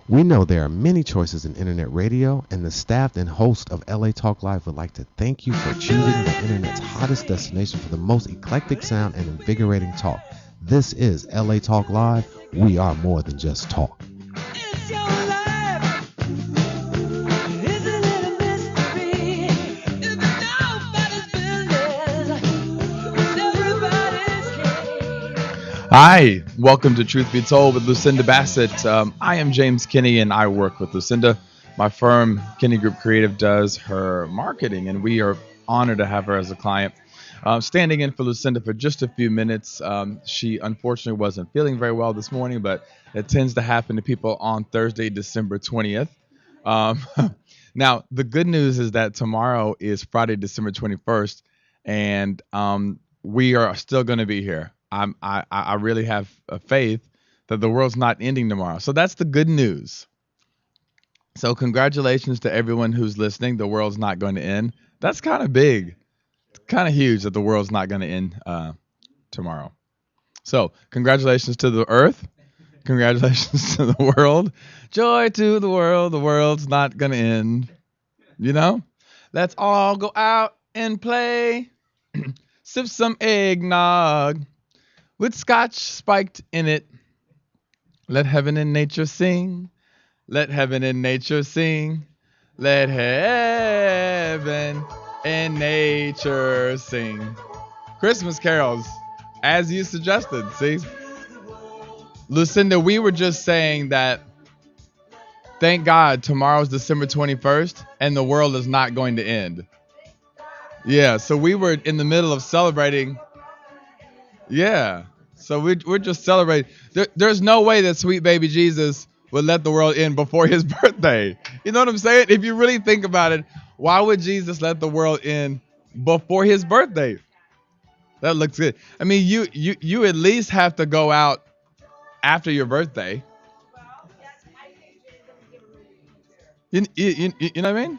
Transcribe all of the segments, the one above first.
We know there are many choices in internet radio, and the staff and host of LA Talk Live would like to thank you for choosing the internet's hottest destination for the most eclectic sound and invigorating talk. This is LA Talk Live. We are more than just talk. It's your life. Isn't it a mystery? It's nobody's business. It's everybody's case. Hi, welcome to Truth Be Told with Lucinda Bassett. I am James Kinney and I work with Lucinda. My firm, Kinney Group Creative, does her marketing, and we are honored to have her as a client. Standing in for Lucinda for just a few minutes. She unfortunately wasn't feeling very well this morning, but it tends to happen to people on Thursday, December 20th. Now, the good news is that tomorrow is Friday, December 21st, and we are still going to be here. I really have a faith that the world's not ending tomorrow. So that's the good news. So congratulations to everyone who's listening. The world's not going to end. That's kind of big. It's kind of huge that the world's not going to end tomorrow. So congratulations to the earth. Congratulations to the world. Joy to the world. The world's not going to end. You know? Let's all go out and play. Sip some eggnog with scotch spiked in it. Let heaven and nature sing. Let heaven and nature sing. Let heaven and nature sing. Christmas carols, as you suggested. See? Lucinda, we were just saying that thank God tomorrow's December 21st and the world is not going to end. Yeah, so we were in the middle of celebrating. Yeah. So we're just celebrating. There's no way that sweet baby Jesus would let the world end before his birthday. You know what I'm saying? If you really think about it, why would Jesus let the world end before his birthday? That looks good. I mean, you at least have to go out after your birthday. You know what I mean?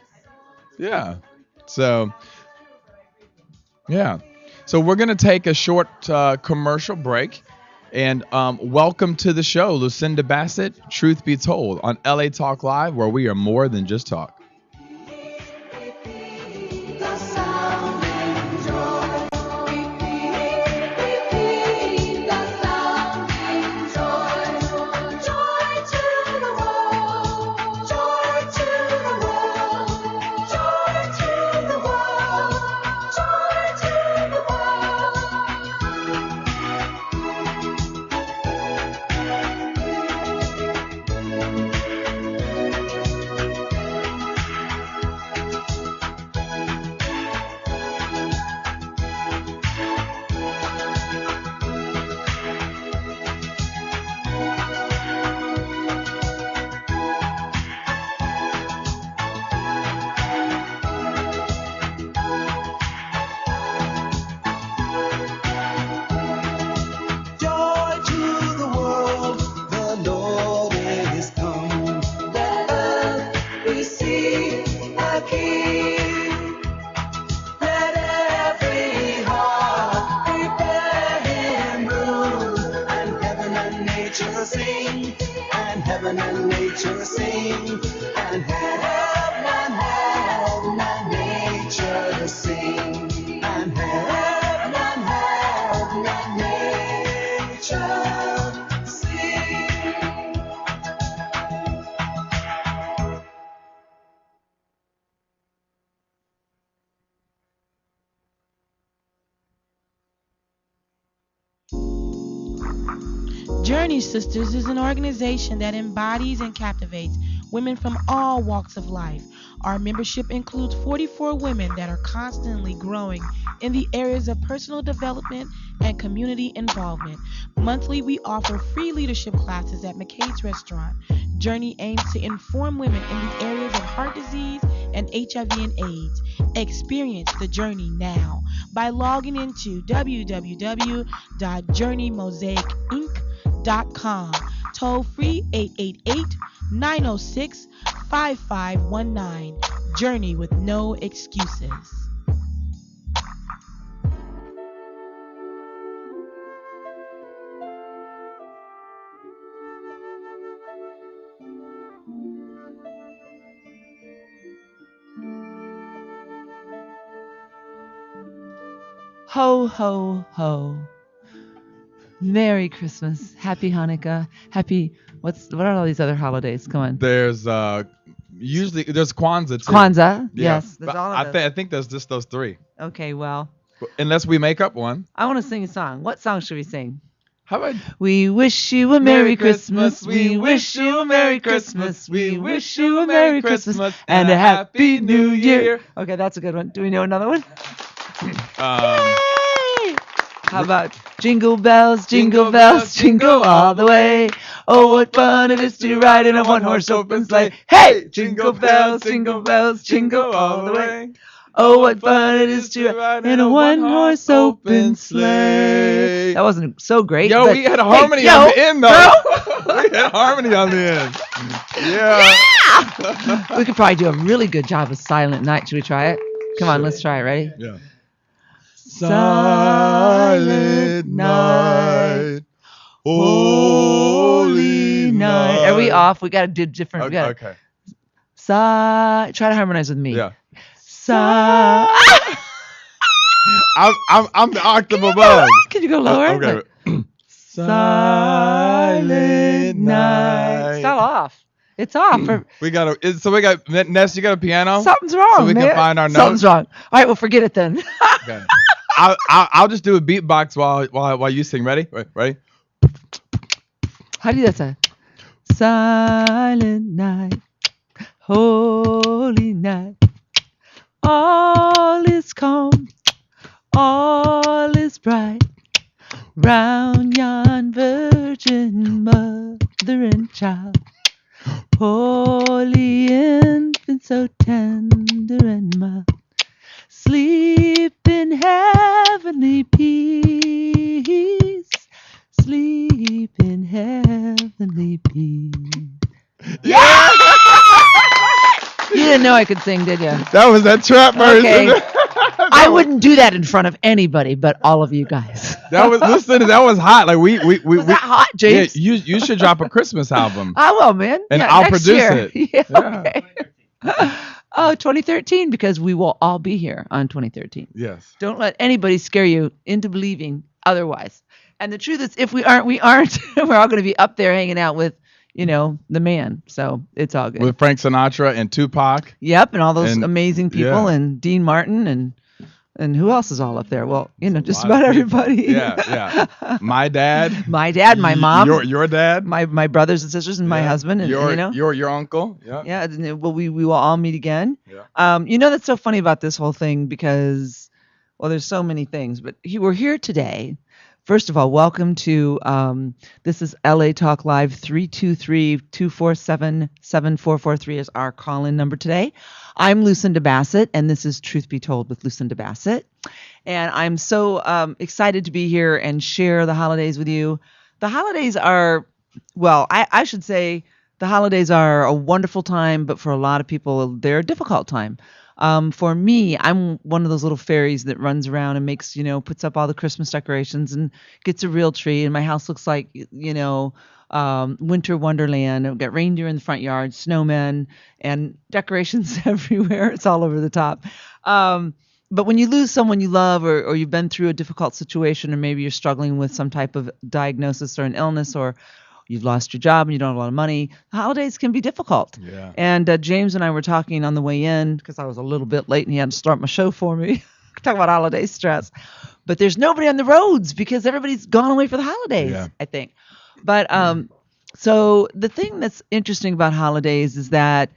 Yeah. So, yeah. So we're going to take a short commercial break. And welcome to the show, Lucinda Bassett, Truth Be Told, on LA Talk Live, where we are more than just talk. Journey Sisters is an organization that embodies and captivates women from all walks of life. Our membership includes 44 women that are constantly growing in the areas of personal development and community involvement. Monthly, we offer free leadership classes at McCade's Restaurant. Journey aims to inform women in the areas of heart disease and HIV and AIDS. Experience the journey now by logging into www.journeymosaicinc.com. Toll free 888-906-5519. Journey with no excuses. Ho, ho, ho. Merry Christmas. Happy Hanukkah. Happy, what are all these other holidays? Come on. There's usually there's Kwanzaa too. Kwanzaa. Yeah. Yes. There's But all I of those. think there's just those three. Okay, well, Unless we make up one. I want to sing a song. What song should we sing? How about We wish you a Merry Christmas. We wish you a Merry Christmas. We wish you a Merry Christmas and a Happy New Year. Okay, that's a good one. Do we know another one? Yay! How about Jingle bells, jingle all the way. Oh, what fun it is to ride in a one-horse open sleigh. Hey! Jingle bells, jingle all the way. Oh, what fun it is to ride in a one-horse open sleigh. That wasn't so great. Yo, but we had a harmony on the end, though. We had harmony on the end. Yeah. We could probably do a really good job of Silent Night. Should we try it? Come on, let's try it. Ready? Yeah. Silent night, holy night. Are we off? We got to do different. We gotta, Okay. Try to harmonize with me. Yeah. I'm I'm the octave above. Can you go lower? Okay. Like, Silent night. It's not off. It's off. We got Ness. You got a piano? Something's wrong. So we man. can find our notes. Something's wrong. All right, well, forget it then. Okay. I'll just do a beatbox while you sing. Ready? Ready? How do you do that? Sound? Silent night, holy night. All is calm, all is bright. Round yon virgin mother and child. Holy infant, so tender and mild. Sleep in heavenly peace. Sleep in heavenly peace. Yeah. You didn't know I could sing, did you? That was that trap version. Okay. I wouldn't do that in front of anybody but all of you guys. That was hot. Like we Was that hot, James? Yeah, you should drop a Christmas album. I will, man. And Yeah, I'll next produce year. it. Yeah, Yeah. okay. Oh, 2013, because we will all be here on 2013. Yes. Don't let anybody scare you into believing otherwise. And the truth is, if we aren't, we aren't. We're all going to be up there hanging out with, the man. So it's all good. With Frank Sinatra and Tupac. Yep, and all those And- amazing people, yeah. and Dean Martin, and who else is all up there? Well, just A lot about of people. everybody. Yeah. My dad. My dad, my mom, Your dad. my brothers and sisters, and my Yeah. husband, and your uncle. Yeah. yeah, and we will all meet again. Yeah. That's so funny about this whole thing because, well, there's so many things, but we're here today. First of all, welcome to this is LA Talk Live. 323-247-7443 is our call-in number today. I'm Lucinda Bassett, and this is Truth Be Told with Lucinda Bassett. And I'm so excited to be here and share the holidays with you. The holidays are, well, I should say the holidays are a wonderful time, but for a lot of people, they're a difficult time. For me, I'm one of those little fairies that runs around and makes, puts up all the Christmas decorations and gets a real tree. And my house looks like, winter wonderland. I've got reindeer in the front yard, snowmen, and decorations everywhere. It's all over the top. But when you lose someone you love, or you've been through a difficult situation, or maybe you're struggling with some type of diagnosis or an illness, or you've lost your job and you don't have a lot of money, the holidays can be difficult. Yeah. And James and I were talking on the way in, because I was a little bit late and he had to start my show for me. Talk about holiday stress. But there's nobody on the roads because everybody's gone away for the holidays, Yeah. I think. But so the thing that's interesting about holidays is that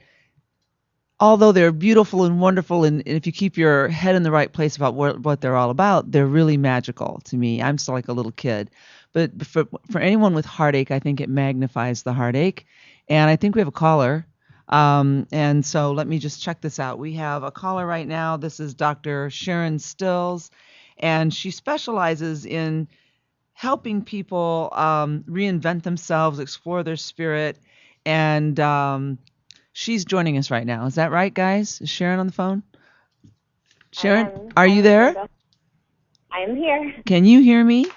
although they're beautiful and wonderful, and if you keep your head in the right place about what they're all about, they're really magical to me. I'm still like a little kid. But for anyone with heartache, I think it magnifies the heartache. And I think we have a caller. And so let me just check this out. We have a caller right now. This is Dr. Sharon Stills, and she specializes in helping people reinvent themselves, explore their spirit, and she's joining us right now. Is that right, guys? Is Sharon on the phone? Sharon, are you there? I'm here. Can you hear me?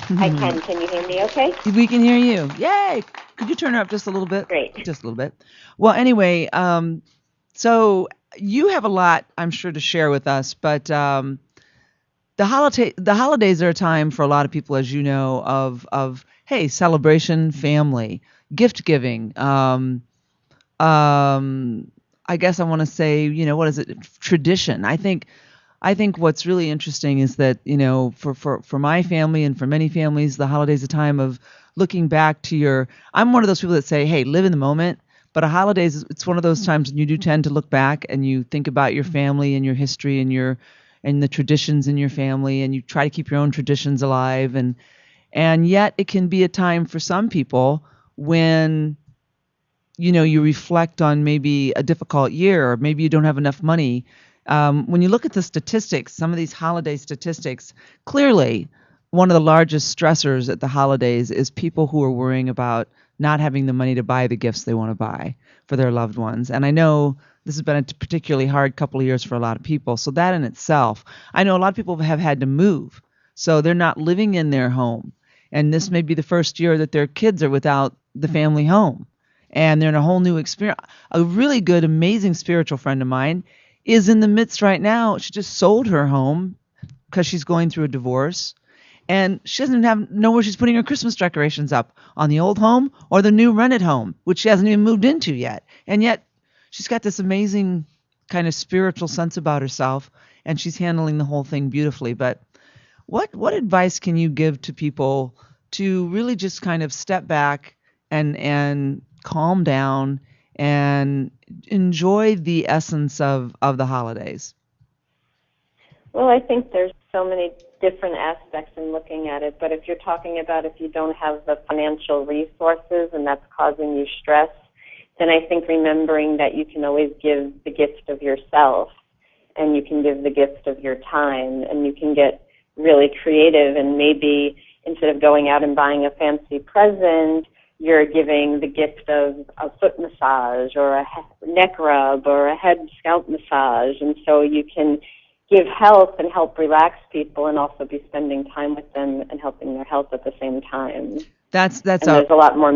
I can. Can you hear me okay? We can hear you. Yay! Could you turn her up just a little bit? Great. Just a little bit. Well, anyway, so you have a lot, I'm sure, to share with us, but the holidays are a time for a lot of people, as you know, of hey, celebration, family, gift giving. I guess I want to say, what is it? Tradition. I think what's really interesting is that, for my family and for many families, the holiday's a time of looking back to I'm one of those people that say, hey, live in the moment. But a holidays, it's one of those times when you do tend to look back and you think about your family and your history and the traditions in your family, and you try to keep your own traditions alive. And yet it can be a time for some people when, you reflect on maybe a difficult year, or maybe you don't have enough money. When you look at the statistics, some of these holiday statistics, clearly one of the largest stressors at the holidays is people who are worrying about not having the money to buy the gifts they want to buy for their loved ones. And I know this has been a particularly hard couple of years for a lot of people. So that in itself, I know a lot of people have had to move. So they're not living in their home. And this may be the first year that their kids are without the family home. And they're in a whole new experience. A really good, amazing spiritual friend of mine is in the midst right now. She just sold her home because she's going through a divorce. And she doesn't know where she's putting her Christmas decorations up, on the old home or the new rented home, which she hasn't even moved into yet. And yet she's got this amazing kind of spiritual sense about herself, and she's handling the whole thing beautifully. But what advice can you give to people to really just kind of step back and calm down and enjoy the essence of the holidays? Well, I think there's so many different aspects in looking at it, but if you're talking about if you don't have the financial resources and that's causing you stress, then I think remembering that you can always give the gift of yourself, and you can give the gift of your time, and you can get really creative, and maybe instead of going out and buying a fancy present, you're giving the gift of a foot massage or a neck rub or a head scalp massage, and so you can give health and help relax people, and also be spending time with them and helping their health at the same time. There's a lot more.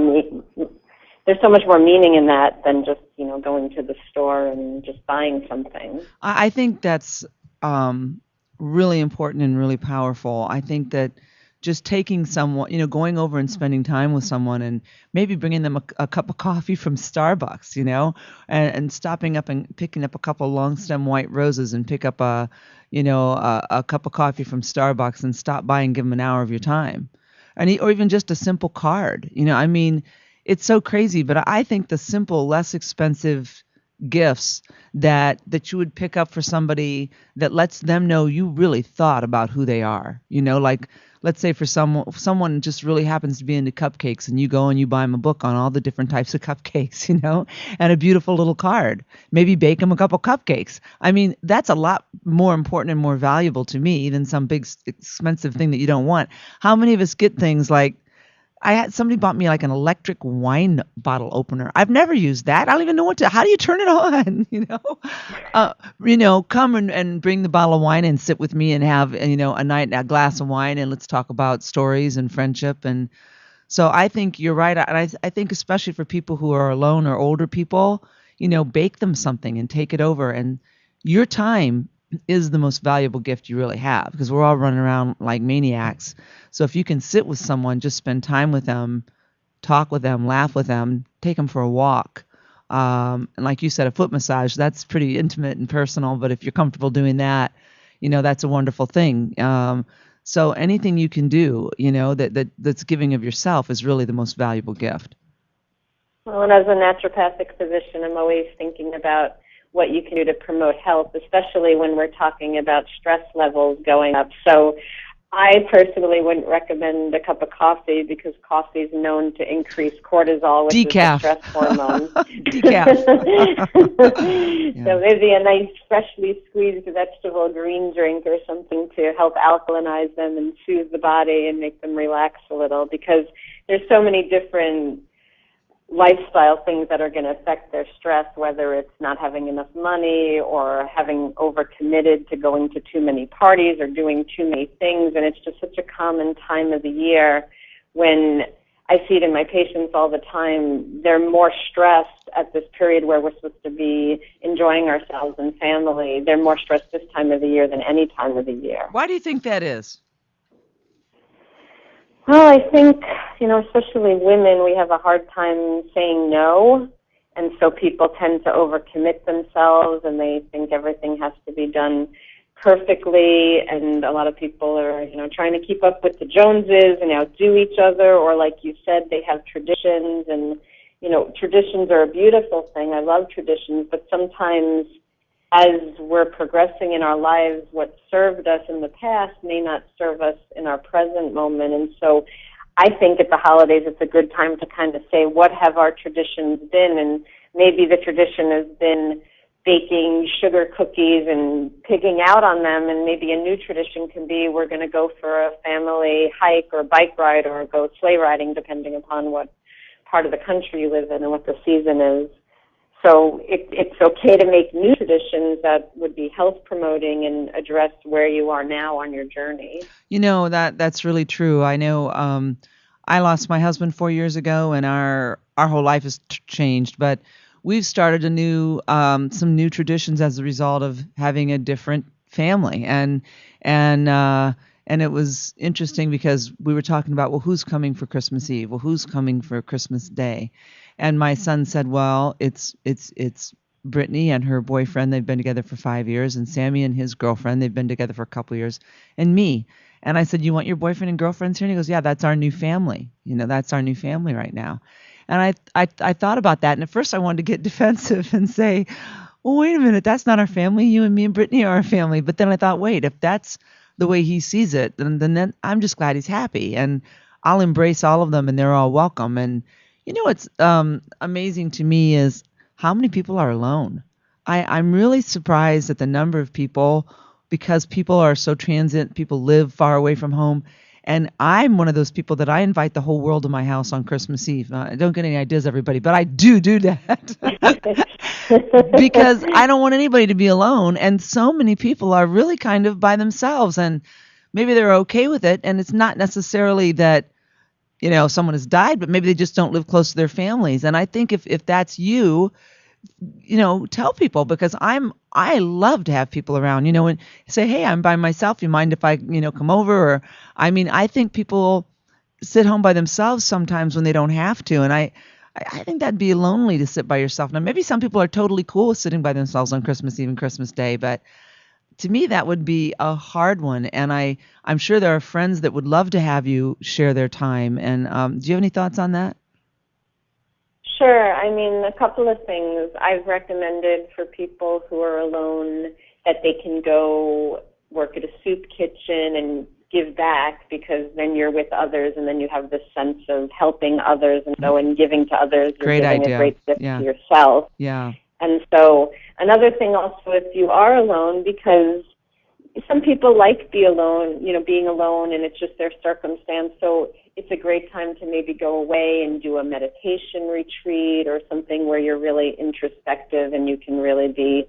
There's so much more meaning in that than just going to the store and just buying something. I think that's really important and really powerful. I think that just taking someone, going over and spending time with someone, and maybe bringing them a cup of coffee from Starbucks, and stopping up and picking up a couple of long stem white roses and pick up a cup of coffee from Starbucks and stop by and give them an hour of your time, or even just a simple card. It's so crazy, but I think the simple, less expensive gifts that you would pick up for somebody that lets them know you really thought about who they are, like, let's say for someone just really happens to be into cupcakes, and you go and you buy them a book on all the different types of cupcakes, and a beautiful little card. Maybe bake them a couple cupcakes. That's a lot more important and more valuable to me than some big expensive thing that you don't want. How many of us get things like, somebody bought me like an electric wine bottle opener. I've never used that. I don't even know how do you turn it on? Come and bring the bottle of wine and sit with me and have, a glass of wine, and let's talk about stories and friendship. And so I think you're right. And I think especially for people who are alone or older people, bake them something and take it over. And your time is the most valuable gift you really have, because we're all running around like maniacs. So if you can sit with someone, just spend time with them, talk with them, laugh with them, take them for a walk. And like you said, a foot massage, that's pretty intimate and personal, but if you're comfortable doing that, that's a wonderful thing. So anything you can do, that's giving of yourself is really the most valuable gift. Well, and as a naturopathic physician, I'm always thinking about what you can do to promote health, especially when we're talking about stress levels going up. So I personally wouldn't recommend a cup of coffee, because coffee is known to increase cortisol, which is the stress hormone. Decaf. So maybe a nice freshly squeezed vegetable green drink or something to help alkalinize them and soothe the body and make them relax a little, because there's so many different lifestyle things that are going to affect their stress, whether it's not having enough money or having overcommitted to going to too many parties or doing too many things. And it's just such a common time of the year when I see it in my patients all the time. They're more stressed at this period where we're supposed to be enjoying ourselves and family. They're more stressed this time of the year than any time of the year. Why do you think that is? Well, I think, especially women, we have a hard time saying no. And so people tend to overcommit themselves, and they think everything has to be done perfectly. And a lot of people are, trying to keep up with the Joneses and outdo each other. Or like you said, they have traditions. And, traditions are a beautiful thing. I love traditions. But sometimes as we're progressing in our lives, what served us in the past may not serve us in our present moment. And so I think at the holidays it's a good time to kind of say, what have our traditions been? And maybe the tradition has been baking sugar cookies and pigging out on them, and maybe a new tradition can be we're going to go for a family hike or bike ride or go sleigh riding, depending upon what part of the country you live in and what the season is. So it's okay to make new traditions that would be health promoting and address where you are now on your journey. That's really true. I know I lost my husband 4 years ago, and our whole life has changed. But we've started some new traditions as a result of having a different family, and it was interesting because we were talking about, well, who's coming for Christmas Eve? Well, who's coming for Christmas Day? And my son said, well, it's Brittany and her boyfriend. They've been together for 5 years, and Sammy and his girlfriend. They've been together for a couple of years, and me. And I said, you want your boyfriend and girlfriends here? And he goes, yeah, that's our new family. That's our new family right now. And I thought about that, and at first I wanted to get defensive and say, well, wait a minute, that's not our family. You and me and Brittany are our family. But then I thought, wait, if that's the way he sees it, then I'm just glad he's happy, and I'll embrace all of them, and they're all welcome. And what's amazing to me is how many people are alone. I'm really surprised at the number of people, because people are so transient. People live far away from home. And I'm one of those people that I invite the whole world to my house on Christmas Eve. Don't get any ideas, everybody, but I do that because I don't want anybody to be alone. And so many people are really kind of by themselves, and maybe they're okay with it. And it's not necessarily that someone has died, but maybe they just don't live close to their families. And I think if that's you, tell people, because I love to have people around, and say, hey, I'm by myself. You mind if I, come over? Or, I think people sit home by themselves sometimes when they don't have to. And I think that'd be lonely to sit by yourself. Now, maybe some people are totally cool with sitting by themselves on Christmas Eve and Christmas Day, but to me, that would be a hard one. And I'm sure there are friends that would love to have you share their time. And do you have any thoughts on that? Sure. A couple of things. I've recommended for people who are alone that they can go work at a soup kitchen and give back, because then you're with others, and then you have this sense of helping others, and so in giving to others, you're Great giving idea. a great gift Yeah. to yourself. Yeah. And so another thing also, if you are alone, because some people like being alone, and it's just their circumstance. So it's a great time to maybe go away and do a meditation retreat or something where you're really introspective and you can really be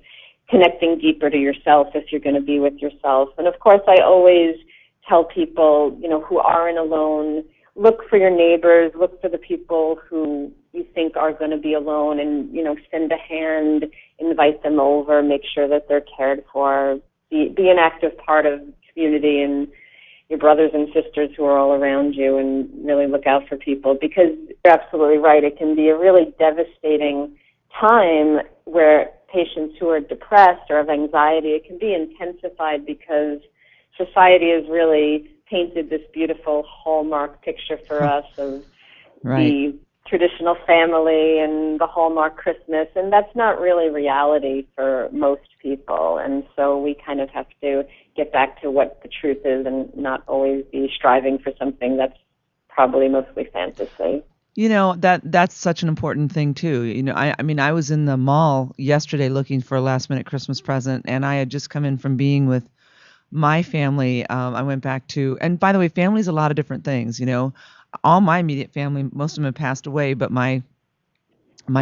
connecting deeper to yourself if you're going to be with yourself. And of course, I always tell people, who aren't alone, look for your neighbors, look for the people who you think are going to be alone, and, extend a hand, invite them over, make sure that they're cared for, be an active part of the community and your brothers and sisters who are all around you, and really look out for people, because you're absolutely right. It can be a really devastating time where patients who are depressed or have anxiety, it can be intensified because society has really painted this beautiful hallmark picture for us of the traditional family and the Hallmark Christmas, and that's not really reality for most people. And so we kind of have to get back to what the truth is and not always be striving for something that's probably mostly fantasy. That's such an important thing too. I was in the mall yesterday looking for a last minute Christmas present, and I had just come in from being with my family. I went back to, and by the way, family's a lot of different things. All my immediate family, most of them have passed away, but my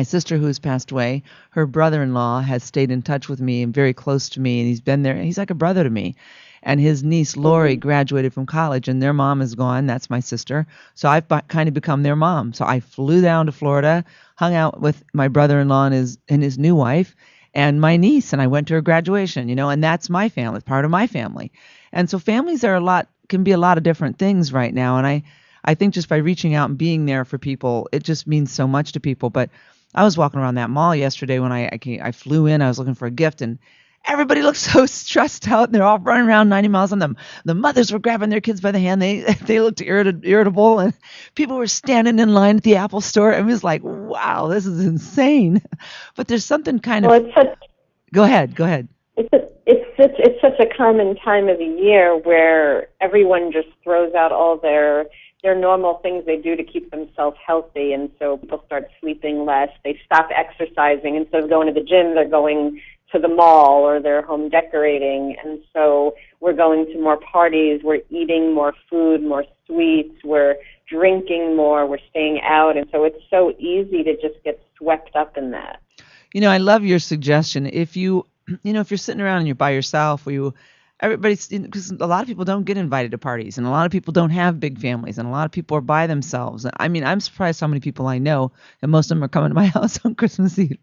sister who has passed away, her brother-in-law has stayed in touch with me and very close to me, and he's been there. He's like a brother to me. and his niece Lori graduated from college, and their mom is gone. That's my sister. So I've kind of become their mom. So I flew down to Florida, hung out with my brother-in-law and his new wife and my niece, and I went to her graduation, and that's my family, part of my family. And so families can be a lot of different things right now. And I think just by reaching out and being there for people, it just means so much to people. But I was walking around that mall yesterday when I flew in. I was looking for a gift, and everybody looked so stressed out. And they're all running around 90 miles on them. The mothers were grabbing their kids by the hand. They looked irritable, and people were standing in line at the Apple store. It was like, wow, this is insane. But there's something kind of. Go ahead. It's such a common time of the year where everyone just throws out all their normal things they do to keep themselves healthy, and so people start sleeping less. They stop exercising. Instead of going to the gym, they're going to the mall or they're home decorating, and so we're going to more parties, we're eating more food, more sweets, we're drinking more, we're staying out, and so it's so easy to just get swept up in that. I love your suggestion. If you're sitting around and you're by yourself, everybody's, because a lot of people don't get invited to parties, and a lot of people don't have big families, and a lot of people are by themselves. I mean, I'm surprised how many people I know, and most of them are coming to my house on Christmas Eve.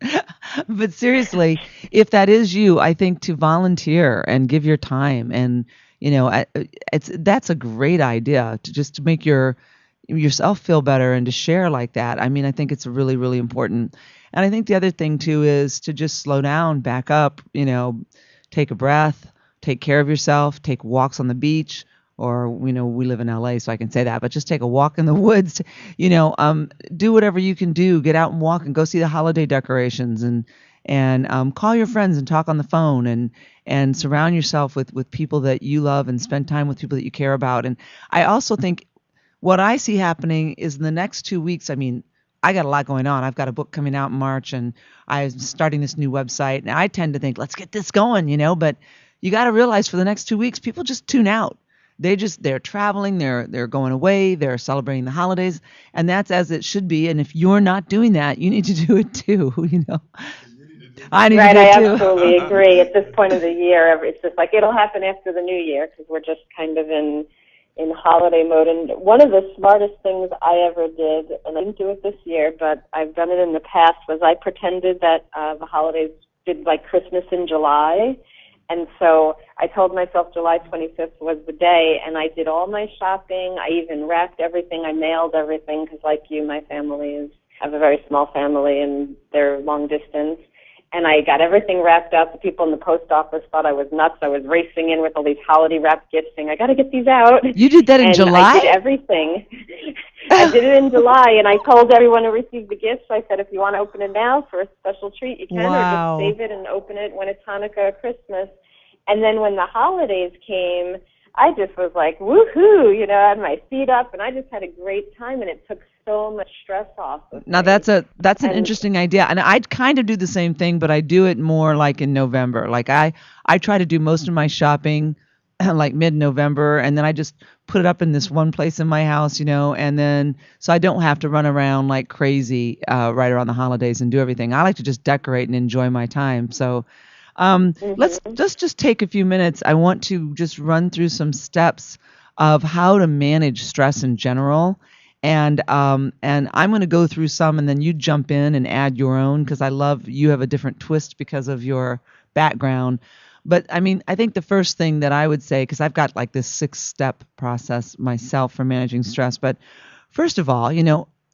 But seriously, if that is you, I think to volunteer and give your time, and that's a great idea to make yourself feel better and to share like that. I mean, I think it's really, really important. And I think the other thing too is to just slow down, back up, take a breath. Take care of yourself, take walks on the beach, or, we live in LA, so I can say that, but just take a walk in the woods, do whatever you can do, get out and walk and go see the holiday decorations, and call your friends and talk on the phone, and surround yourself with people that you love and spend time with people that you care about. And I also think what I see happening is in the next 2 weeks, I mean, I got a lot going on. I've got a book coming out in March, and I'm starting this new website, and I tend to think, let's get this going, but you got to realize for the next 2 weeks, people just tune out. They're traveling, they're going away, they're celebrating the holidays, and that's as it should be. And if you're not doing that, you need to do it too. I need to do it too. I absolutely agree. At this point of the year, it's just like it'll happen after the new year because we're just kind of in holiday mode. And one of the smartest things I ever did, and I didn't do it this year, but I've done it in the past, was I pretended that the holidays did like Christmas in July. And so I told myself July 25th was the day, and I did all my shopping. I even wrapped everything. I mailed everything because, like you, my family have a very small family, and they're long distance. And I got everything wrapped up. The people in the post office thought I was nuts. I was racing in with all these holiday wrapped gifts saying, I got to get these out. You did that in July? I did everything. I did it in July, and I told everyone who received the gifts, I said, if you want to open it now for a special treat, you can, wow. or just save it and open it when it's Hanukkah or Christmas. And then when the holidays came, I just was like, woohoo, I had my feet up, and I just had a great time, and it took so much stress off of Now, me. that's an interesting idea. And I'd kind of do the same thing, but I do it more like in November. Like I try to do most of my shopping like mid-November, and then I just put it up in this one place in my house, and then so I don't have to run around like crazy right around the holidays and do everything. I like to just decorate and enjoy my time. So let's just take a few minutes. I want to just run through some steps of how to manage stress in general. And I'm going to go through some, and then you jump in and add your own, because I love you have a different twist because of your background. But I mean, I think the first thing that I would say, because I've got like this 6-step process myself for managing stress. But first of all,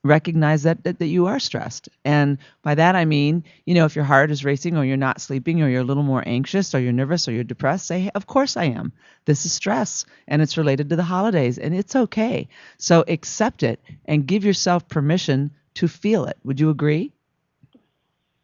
recognize that you are stressed. And by that, I mean, if your heart is racing, or you're not sleeping, or you're a little more anxious, or you're nervous, or you're depressed, say, of course I am. This is stress, and it's related to the holidays, and it's okay. So accept it and give yourself permission to feel it. Would you agree?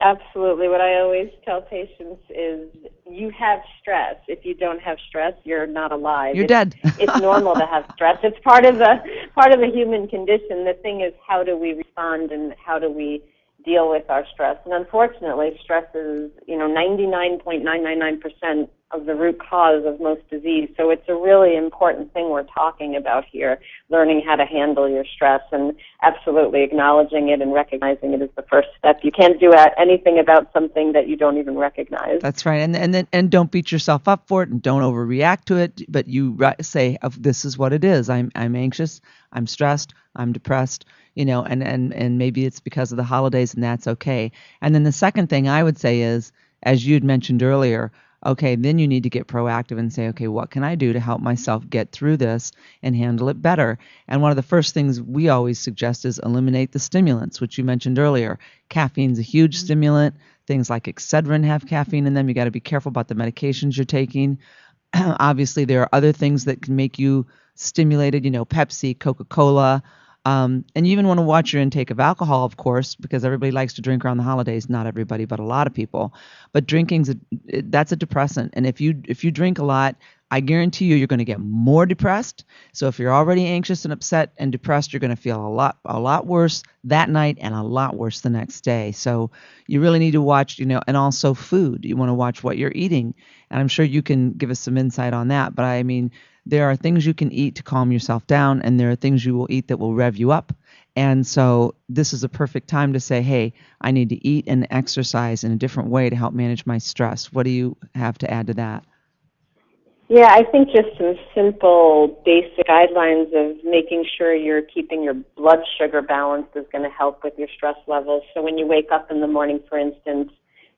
Absolutely. What I always tell patients is you have stress. If you don't have stress, you're not alive. You're dead. It's normal to have stress. It's part of the human condition. The thing is, how do we respond, and how do we deal with our stress. And unfortunately, stress is, 99.999% of the root cause of most disease. So it's a really important thing we're talking about here, learning how to handle your stress, and absolutely acknowledging it and recognizing it is the first step. You can't do anything about something that you don't even recognize. That's right. And don't beat yourself up for it, and don't overreact to it, but you say, this is what it is. I'm anxious, I'm stressed, I'm depressed, and maybe it's because of the holidays, and that's okay. And then the second thing I would say is, as you'd mentioned earlier, okay, then you need to get proactive and say, okay, what can I do to help myself get through this and handle it better? And one of the first things we always suggest is eliminate the stimulants, which you mentioned earlier. Caffeine's a huge stimulant. Things like Excedrin have caffeine in them. You got to be careful about the medications you're taking. Obviously, there are other things that can make you stimulated, Pepsi, Coca-Cola. And you even want to watch your intake of alcohol, of course, because everybody likes to drink around the holidays. Not everybody, but a lot of people. But that's a depressant. And if you drink a lot, I guarantee you're going to get more depressed. So if you're already anxious and upset and depressed, you're going to feel a lot worse that night and a lot worse the next day. So you really need to watch, and also food. You want to watch what you're eating. And I'm sure you can give us some insight on that. But I mean, there are things you can eat to calm yourself down, and there are things you will eat that will rev you up. And so this is a perfect time to say, hey, I need to eat and exercise in a different way to help manage my stress. What do you have to add to that? Yeah, I think just some simple, basic guidelines of making sure you're keeping your blood sugar balanced is going to help with your stress levels. So when you wake up in the morning, for instance,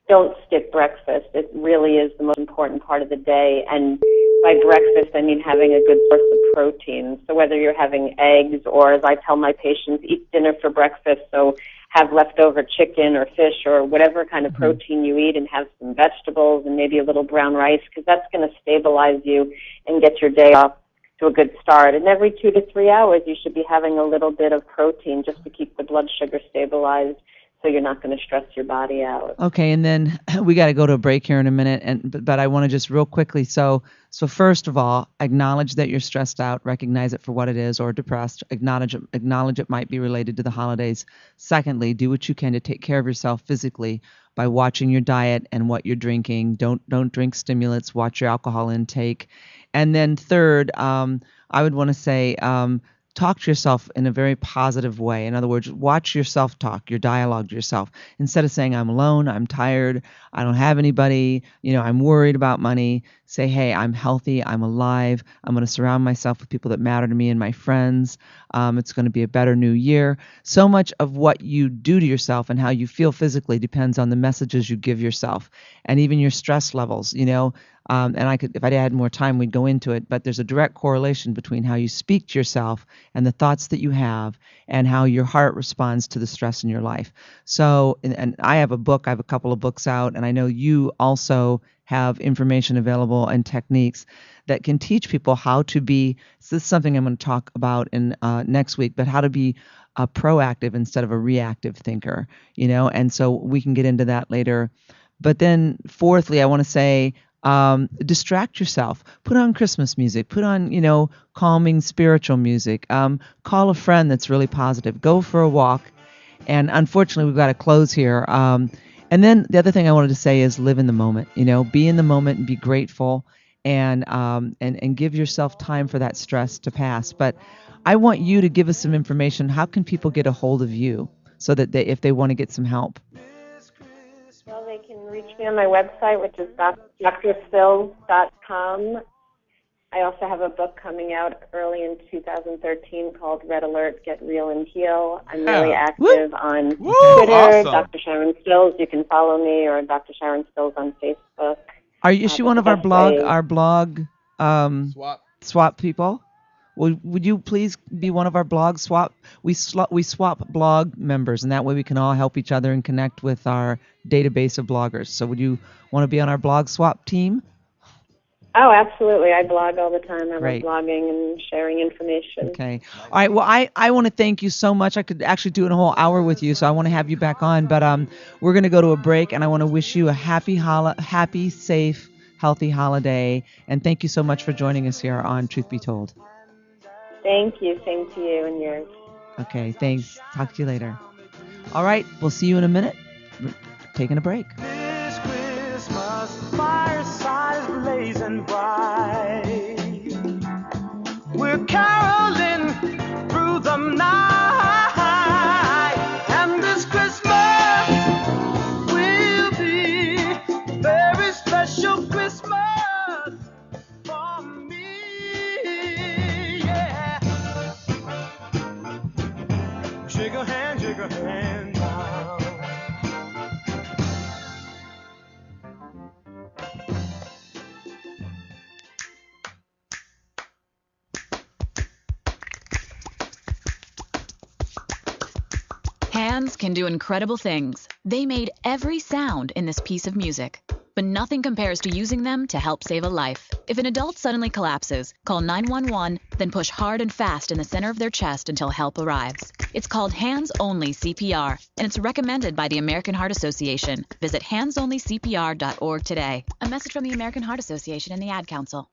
don't skip breakfast. It really is the most important part of the day. And by breakfast, I mean having a good source of protein. So whether you're having eggs, or as I tell my patients, eat dinner for breakfast, so have leftover chicken or fish or whatever kind of protein you eat, and have some vegetables and maybe a little brown rice, because that's going to stabilize you and get your day off to a good start. And every 2 to 3 hours, you should be having a little bit of protein just to keep the blood sugar stabilized, so you're not going to stress your body out. Okay, and then we got to go to a break here in a minute, but I want to just real quickly. So first of all, acknowledge that you're stressed out, recognize it for what it is, or depressed. Acknowledge it might be related to the holidays. Secondly, do what you can to take care of yourself physically by watching your diet and what you're drinking. Don't drink stimulants. Watch your alcohol intake. And then third, I would want to say, talk to yourself in a very positive way. In other words, watch yourself talk, your dialogue to yourself. Instead of saying, I'm alone, I'm tired, I don't have anybody, I'm worried about money, say, hey, I'm healthy, I'm alive, I'm going to surround myself with people that matter to me and my friends. It's going to be a better new year. So much of what you do to yourself and how you feel physically depends on the messages you give yourself, and even your stress levels, and if I had more time, we'd go into it, but there's a direct correlation between how you speak to yourself and the thoughts that you have and how your heart responds to the stress in your life. So, and I have a couple of books out, and I know you also have information available and techniques that can teach people how to be, so this is something I'm going to talk about in next week, but how to be a proactive instead of a reactive thinker, and so we can get into that later. But then fourthly, I want to say, distract yourself. Put on Christmas music. Put on, calming spiritual music. Call a friend that's really positive. Go for a walk. And unfortunately, we've got to close here. And then the other thing I wanted to say is live in the moment. Be in the moment and be grateful, and give yourself time for that stress to pass. But I want you to give us some information. How can people get a hold of you so that if they want to get some help? Well, they can reach me on my website, which is drstills.com. I also have a book coming out early in 2013 called Red Alert, Get Real and Heal. I'm really active on Twitter, awesome. Dr. Sharon Stills. You can follow me, or Dr. Sharon Stills on Facebook. Is she one of our blog swap people? Would you please be one of our blog swap? We swap blog members, and that way we can all help each other and connect with our database of bloggers. So would you want to be on our blog swap team? Oh, absolutely. I blog all the time. I Great. love blogging and sharing information. Okay. All right. Well, I want to thank you so much. I could actually do a whole hour with you, so I want to have you back on. But we're going to go to a break, and I want to wish you a happy, safe, healthy holiday. And thank you so much for joining us here on Truth Be Told. Thank you. Same to you and yours. Okay, thanks. Talk to you later. All right, we'll see you in a minute. We're taking a break. This Christmas, the fireside is blazing bright. We're caroling through the night, and this Christmas will be a very special Christmas for me. Yeah. Shake a hand now. Hands can do incredible things. They made every sound in this piece of music. But nothing compares to using them to help save a life. If an adult suddenly collapses, call 911, then push hard and fast in the center of their chest until help arrives. It's called hands-only CPR, and it's recommended by the American Heart Association. Visit handsonlycpr.org today. A message from the American Heart Association and the Ad Council.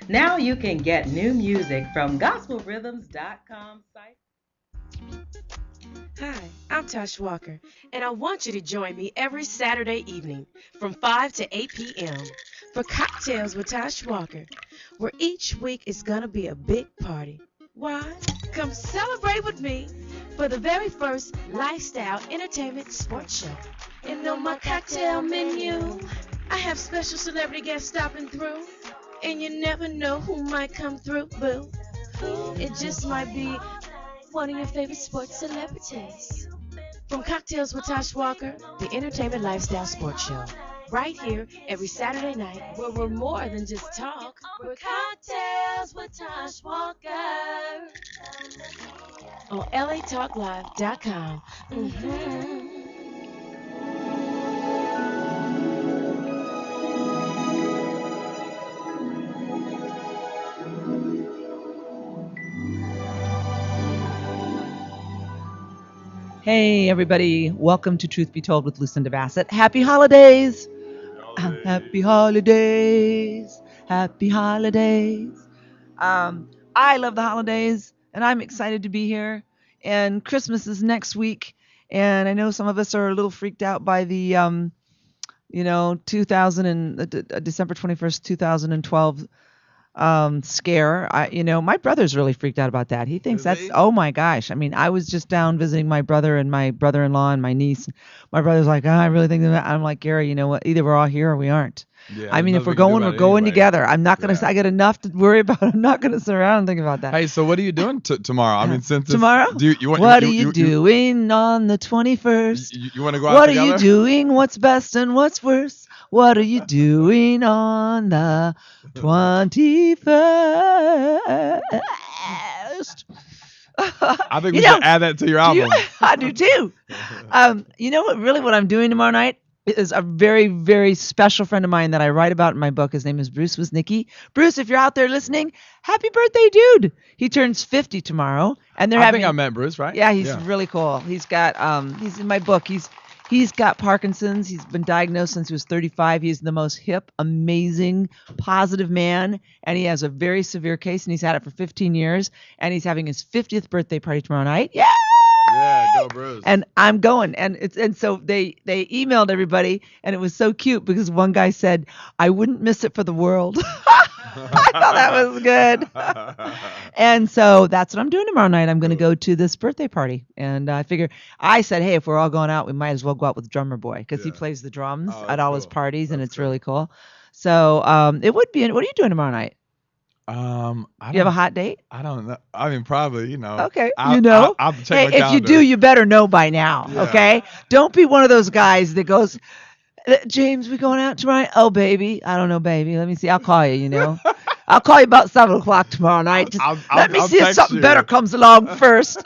Now you can get new music from gospelrhythms.com site. Hi, I'm Tosh Walker, and I want you to join me every Saturday evening from 5 to 8 p.m. for Cocktails with Tosh Walker, where each week is going to be a big party. Why? Come celebrate with me for the very first lifestyle entertainment sports show. And on my cocktail menu, I have special celebrity guests stopping through, and you never know who might come through, boo. It just might be one of your favorite sports celebrities. From Cocktails with Tosh Walker, the Entertainment Lifestyle Sports Show. Right here every Saturday night, where we're more than just talk. We're Cocktails with Tosh Walker. On LATalkLive.com. Hey, everybody. Welcome to Truth Be Told with Lucinda Bassett. Happy holidays. Happy holidays. Happy holidays. I love the holidays, and I'm excited to be here. And Christmas is next week. And I know some of us are a little freaked out by the, December 21st, 2012 scare. My brother's really freaked out about that. He thinks oh my gosh. I mean, I was just down visiting my brother and my brother-in-law and my niece. My brother's like, I really think that. I'm like, Gary, you know what? Either we're all here or we aren't. Yeah, I mean, if we're going, we're going together. I'm not going to, I got enough to worry about. I'm not going to sit around and think about that. Hey, so what are you doing tomorrow? I mean, since tomorrow, what are you doing on the 21st? You want to go out What together? are you doing? What's best and what's worst? What are you doing on the 21st? I think we should add that to your album. I do too. What I'm doing tomorrow night is a very, very special friend of mine that I write about in my book. His name is Bruce Woznicki. Bruce, if you're out there listening, happy birthday, dude. He turns 50 tomorrow. And I think I met Bruce, right? Yeah, he's really cool. He's got, he's in my book. He's got Parkinson's. He's been diagnosed since he was 35. He's the most hip, amazing, positive man. And he has a very severe case, and he's had it for 15 years. And he's having his 50th birthday party tomorrow night. Yeah. Yeah, go Bruce. And I'm going. And so they emailed everybody, and it was so cute because one guy said, I wouldn't miss it for the world. I thought that was good. And so that's what I'm doing tomorrow night. I'm going to go to this birthday party. And I said, hey, if we're all going out, we might as well go out with Drummer Boy because he plays the drums at all his parties, and it's really cool. So it would be, what are you doing tomorrow night? You have a hot date? I don't know. I mean, probably, Okay. I'll check my if you calendar. do, you better know by now. Yeah. Okay. Don't be one of those guys that goes, James, we going out tomorrow? Oh, baby. I don't know, baby. Let me see. I'll call you, I'll call you about 7 o'clock tomorrow night. Let me see if something better comes along first.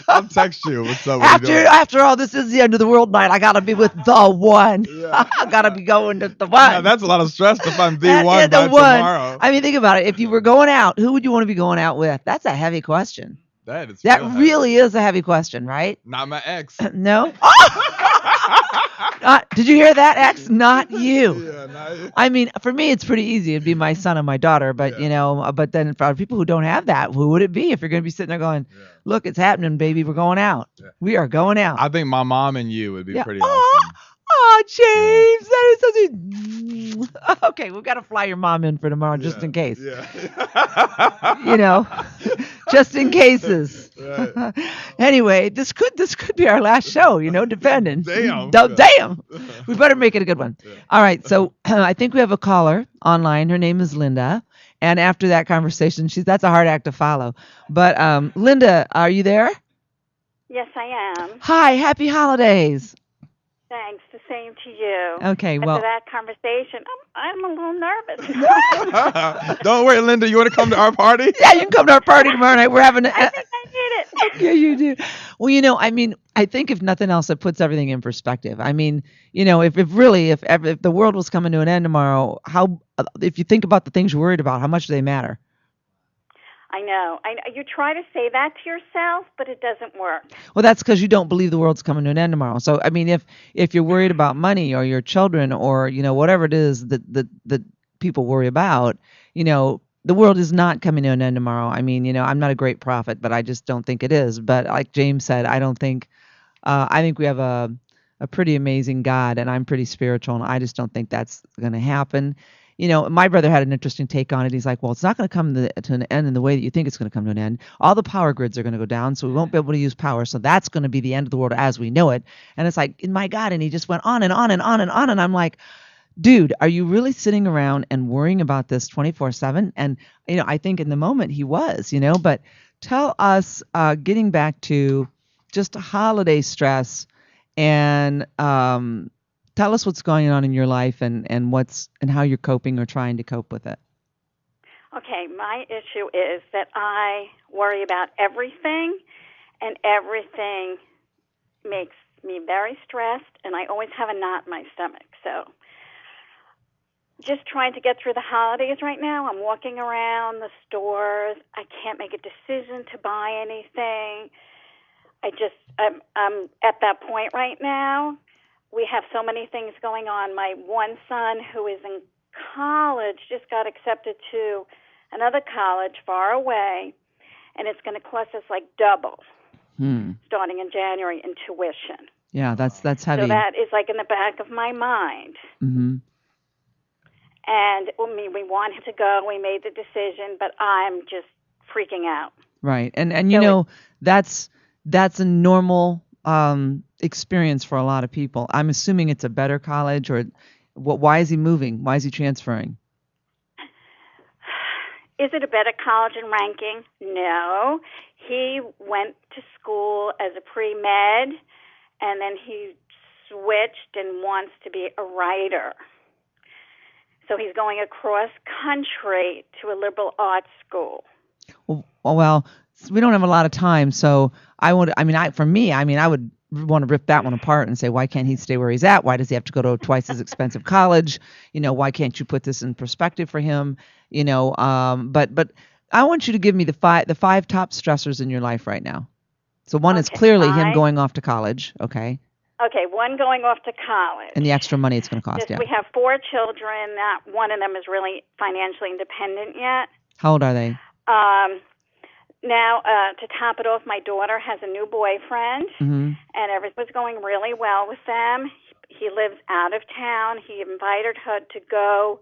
I'll text you. What's up? After all, this is the end of the world night. I got to be with the one. Yeah. I got to be going to the one. Yeah, that's a lot of stress to find the one by tomorrow. I mean, think about it. If you were going out, who would you want to be going out with? That's a heavy question. That really is a heavy question, right? Not my ex. No? Did you hear that, X? Not you. Yeah, not, I mean, for me, it's pretty easy. It'd be my son and my daughter, but but then for people who don't have that, who would it be if you're going to be sitting there going, "Look, it's happening, baby. We're going out. We are going out." I think my mom and you would be pretty Oh, awesome. oh, James, that is such a. Okay, we've got to fly your mom in for tomorrow just in case. Yeah. Just in cases. Right. Anyway, this could be our last show. Depending. Damn. Damn. We better make it a good one. All right, so I think we have a caller online. Her name is Linda, and after that conversation, that's a hard act to follow. But Linda, are you there? Yes, I am. Hi, happy holidays. Thanks. The same to you. Okay, well. After that conversation, I'm a little nervous. Don't worry, Linda. You want to come to our party? Yeah, you can come to our party tomorrow night. We're having. I think I need it. Yeah, you do. Well, I think if nothing else, it puts everything in perspective. I mean, if the world was coming to an end tomorrow, if you think about the things you're worried about, how much do they matter? I know. You try to say that to yourself, but it doesn't work. Well, that's because you don't believe the world's coming to an end tomorrow. So, I mean, if you're worried about money or your children or, whatever it is that people worry about, the world is not coming to an end tomorrow. I mean, I'm not a great prophet, but I just don't think it is. But like James said, I think we have a pretty amazing God, and I'm pretty spiritual, and I just don't think that's going to happen. My brother had an interesting take on it. He's like, well, it's not going to come to an end in the way that you think it's going to come to an end. All the power grids are going to go down, so we won't be able to use power. So that's going to be the end of the world as we know it. And it's like, my God. And he just went on and on and on and on. And I'm like, dude, are you really sitting around and worrying about this 24/7? And, I think in the moment he was, but tell us, getting back to just holiday stress and, tell us what's going on in your life and how you're coping or trying to cope with it. Okay, my issue is that I worry about everything, and everything makes me very stressed, and I always have a knot in my stomach. So just trying to get through the holidays right now. I'm walking around the stores. I can't make a decision to buy anything. I'm at that point right now. We have so many things going on. My one son, who is in college, just got accepted to another college far away, and it's going to cost us like double starting in January in tuition. Yeah, that's heavy. So that is like in the back of my mind. Mm-hmm. And we want him to go. We made the decision, but I'm just freaking out. Right, and that's a normal experience for a lot of people. I'm assuming it's a better college, or why is he moving? Why is he transferring? Is it a better college in ranking? No. He went to school as a pre-med, and then he switched and wants to be a writer. So he's going across country to a liberal arts school. Well, we don't have a lot of time, so I would want to rip that one apart and say, why can't he stay where he's at? Why does he have to go to a twice as expensive college? Why can't you put this in perspective for him? But I want you to give me the five top stressors in your life right now. So one is clearly him going off to college. Okay. Okay, one going off to college. And the extra money it's going to cost, yeah. We have 4 children. Not one of them is really financially independent yet. How old are they? Now, to top it off, my daughter has a new boyfriend, and everything's going really well with them. He lives out of town. He invited her to go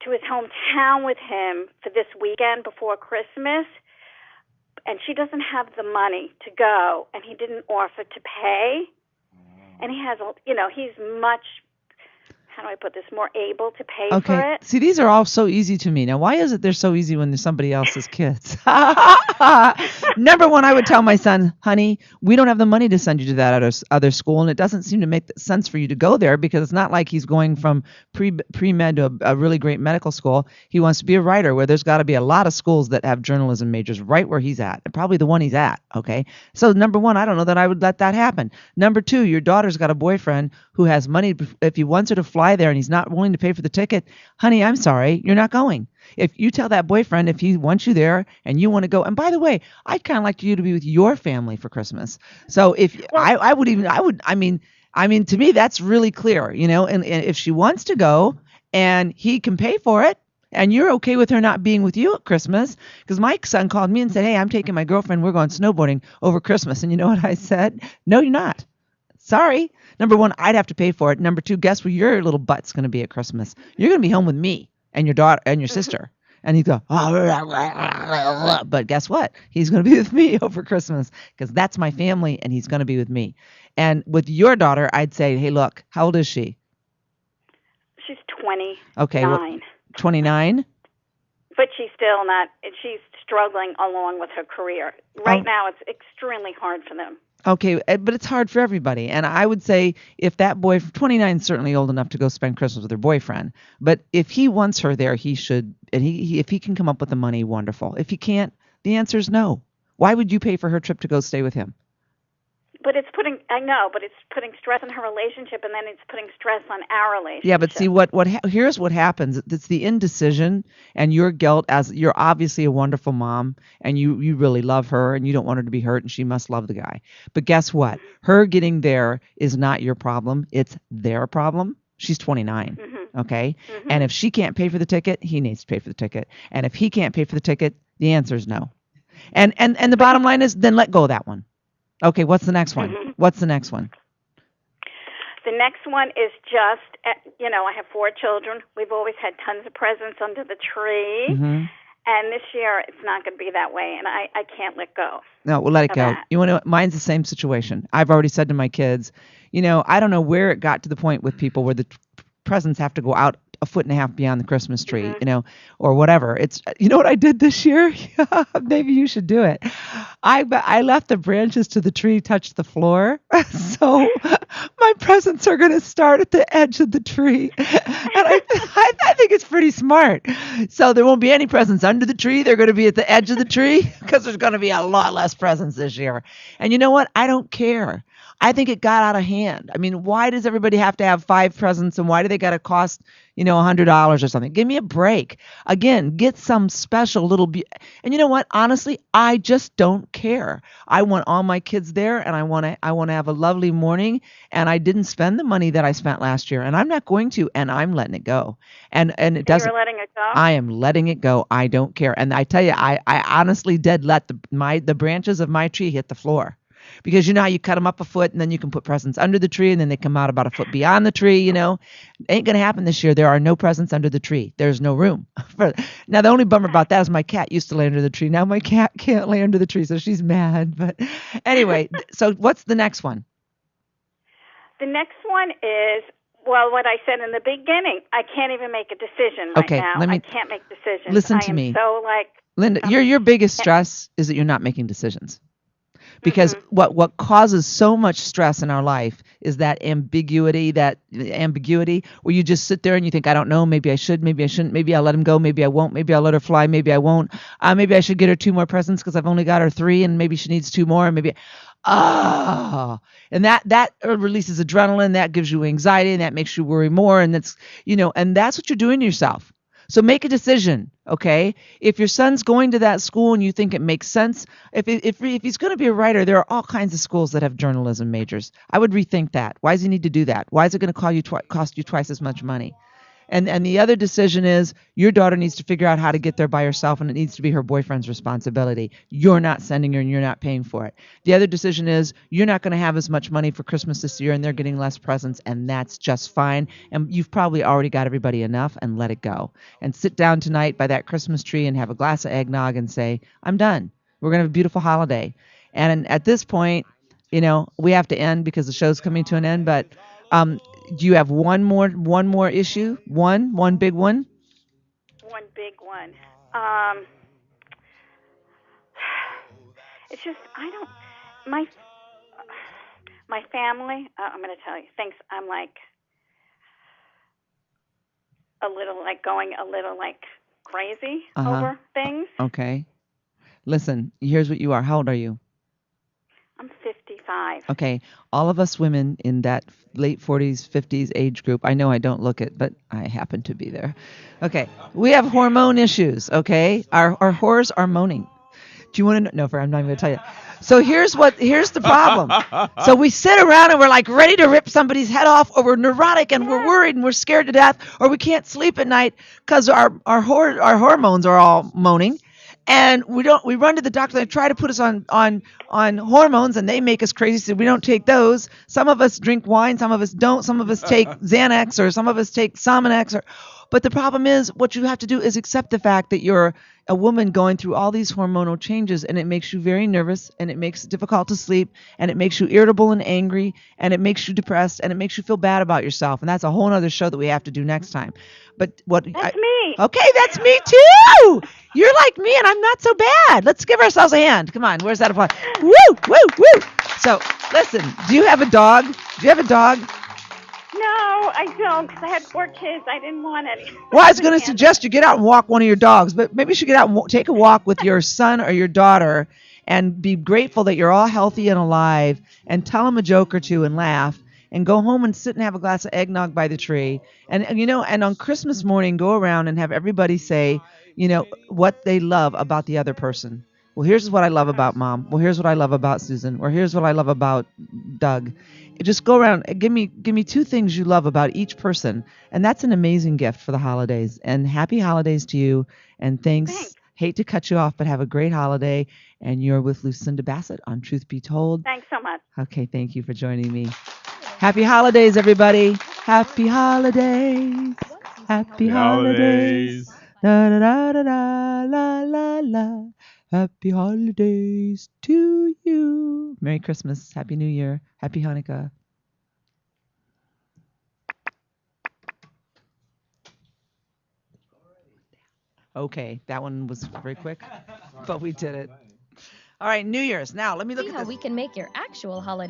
to his hometown with him for this weekend before Christmas, and she doesn't have the money to go, and he didn't offer to pay. And he has, he's much, how do I put this, more able to pay for it. See, these are all so easy to me. Now, why is it they're so easy when there's somebody else's kids? Number one, I would tell my son, honey, we don't have the money to send you to that other school, and it doesn't seem to make sense for you to go there because it's not like he's going from pre-med to a really great medical school. He wants to be a writer where there's got to be a lot of schools that have journalism majors right where he's at, and probably the one he's at, okay? So number one, I don't know that I would let that happen. Number two, your daughter's got a boyfriend who has money. If he wants her to fly there and he's not willing to pay for the ticket, honey, I'm sorry, you're not going. If you tell that boyfriend if he wants you there and you want to go, and by the way, I'd kind of like you to be with your family for Christmas. So if I mean, to me, that's really clear, and if she wants to go and he can pay for it, and you're okay with her not being with you at Christmas, because my son called me and said, hey, I'm taking my girlfriend, we're going snowboarding over Christmas. And you know what I said? No, you're not. Sorry. Number one, I'd have to pay for it. Number two, guess where your little butt's going to be at Christmas? You're going to be home with me and your daughter and your sister. And he'd go, oh, but guess what? He's going to be with me over Christmas because that's my family and he's going to be with me. And with your daughter, I'd say, hey, look, how old is she? She's 29. Okay, well, 29? But she's still not, she's struggling along with her career. Right now, it's extremely hard for them. Okay, but it's hard for everybody. And I would say if that boy, 29 is certainly old enough to go spend Christmas with her boyfriend. But if he wants her there, he should. And if he can come up with the money, wonderful. If he can't, the answer is no. Why would you pay for her trip to go stay with him? But it's putting stress on her relationship, and then it's putting stress on our relationship. Yeah, but see, here's what happens. It's the indecision and your guilt, as you're obviously a wonderful mom, and you really love her, and you don't want her to be hurt, and she must love the guy. But guess what? Her getting there is not your problem. It's their problem. She's 29, okay? Mm-hmm. And if she can't pay for the ticket, he needs to pay for the ticket. And if he can't pay for the ticket, the answer is no. And the bottom line is, then let go of that one. Okay, what's the next one? Mm-hmm. What's the next one? The next one is just, I have 4 children. We've always had tons of presents under the tree. Mm-hmm. And this year, it's not going to be that way. And I can't let go. No, we'll let it go. You want to? Mine's the same situation. I've already said to my kids, I don't know where it got to the point with people where the presents have to go out a foot and a half beyond the Christmas tree, mm-hmm. Or whatever. It's, what I did this year? Maybe you should do it. I left the branches to the tree touch the floor. So my presents are going to start at the edge of the tree. And I think it's pretty smart. So there won't be any presents under the tree. They're going to be at the edge of the tree because there's going to be a lot less presents this year. And you know what? I don't care. I think it got out of hand. I mean, why does everybody have to have 5 presents, and why do they got to cost, $100 or something? Give me a break. Again, get some special little and you know what? Honestly, I just don't care. I want all my kids there, and I want to have a lovely morning, and I didn't spend the money that I spent last year, and I'm not going to, and I'm letting it go. And it doesn't. You're letting it go? I am letting it go. I don't care. And I tell you, I honestly did let the branches of my tree hit the floor. Because you know how you cut them up a foot and then you can put presents under the tree and then they come out about a foot beyond the tree, Ain't going to happen this year. There are no presents under the tree. There's no room. Now, the only bummer about that is my cat used to lay under the tree. Now my cat can't lay under the tree, so she's mad. But anyway, so what's the next one? The next one is, what I said in the beginning. I can't even make a decision right now. I can't make decisions. Listen to me. So Linda, your biggest stress is that you're not making decisions. Because mm-hmm. what causes so much stress in our life is that ambiguity where you just sit there and you think, I don't know, maybe I should, maybe I shouldn't, maybe I'll let him go, maybe I won't, maybe I'll let her fly, maybe I won't. Maybe I should get her 2 more presents because I've only got her 3 and maybe she needs 2 more. And maybe, and that releases adrenaline, that gives you anxiety, and that makes you worry more. And that's, and that's what you're doing to yourself. So make a decision, okay? If your son's going to that school and you think it makes sense, if he's going to be a writer, there are all kinds of schools that have journalism majors. I would rethink that. Why does he need to do that? Why is it going to cost you twice as much money? And the other decision is your daughter needs to figure out how to get there by herself, and it needs to be her boyfriend's responsibility. You're not sending her and you're not paying for it. The other decision is you're not going to have as much money for Christmas this year and they're getting less presents, and that's just fine. And you've probably already got everybody enough, and let it go. And sit down tonight by that Christmas tree and have a glass of eggnog and say, I'm done. We're going to have a beautiful holiday. And at this point, we have to end because the show's coming to an end, but do you have one more issue? One big one? One big one. It's just, my family, I'm going to tell you, thinks I'm going a little crazy over things. Okay. Listen, here's what you are. How old are you? I'm 55. Okay. All of us women in that late 40s, 50s age group, I know I don't look it, but I happen to be there. Okay. We have hormone issues, okay? Our whores are moaning. Do you want to know? No, I'm not even going to tell you. So here's the problem. So we sit around and we're like ready to rip somebody's head off, or we're neurotic and we're worried and we're scared to death, or we can't sleep at night because our hormones are all moaning. And we run to the doctor. They try to put us on hormones, and they make us crazy. So we don't take those. Some of us drink wine. Some of us don't. Some of us take Xanax, or some of us take Somanex. But the problem is, what you have to do is accept the fact that you're a woman going through all these hormonal changes, and it makes you very nervous, and it makes it difficult to sleep, and it makes you irritable and angry, and it makes you depressed, and it makes you feel bad about yourself. And that's a whole other show that we have to do next time. But That's me. Okay, that's me too. You're like me, and I'm not so bad. Let's give ourselves a hand. Come on, where's that applause? Woo, woo, woo. So, listen, do you have a dog? No, I don't, because I had 4 kids. I didn't want any. Well, I was going to suggest you get out and walk one of your dogs, but maybe you should get out and take a walk with your son or your daughter and be grateful that you're all healthy and alive, and tell them a joke or two and laugh, and go home and sit and have a glass of eggnog by the tree. And on Christmas morning, go around and have everybody say, what they love about the other person. Well, here's what I love about Mom. Well, here's what I love about Susan. Or here's what I love about Doug. Just go around and give me 2 things you love about each person. And that's an amazing gift for the holidays. And happy holidays to you. And thanks. Hate to cut you off, but have a great holiday. And you're with Lucinda Bassett on Truth Be Told. Thanks so much. Okay, thank you for joining me. Happy holidays, everybody. Happy holidays. Happy holidays. Da da da da da la la la. Happy holidays to you. Merry Christmas. Happy New Year. Happy Hanukkah. Okay, that one was very quick, but we did it. All right, New Year's. Now, let me look at this. See how we can make your actual holiday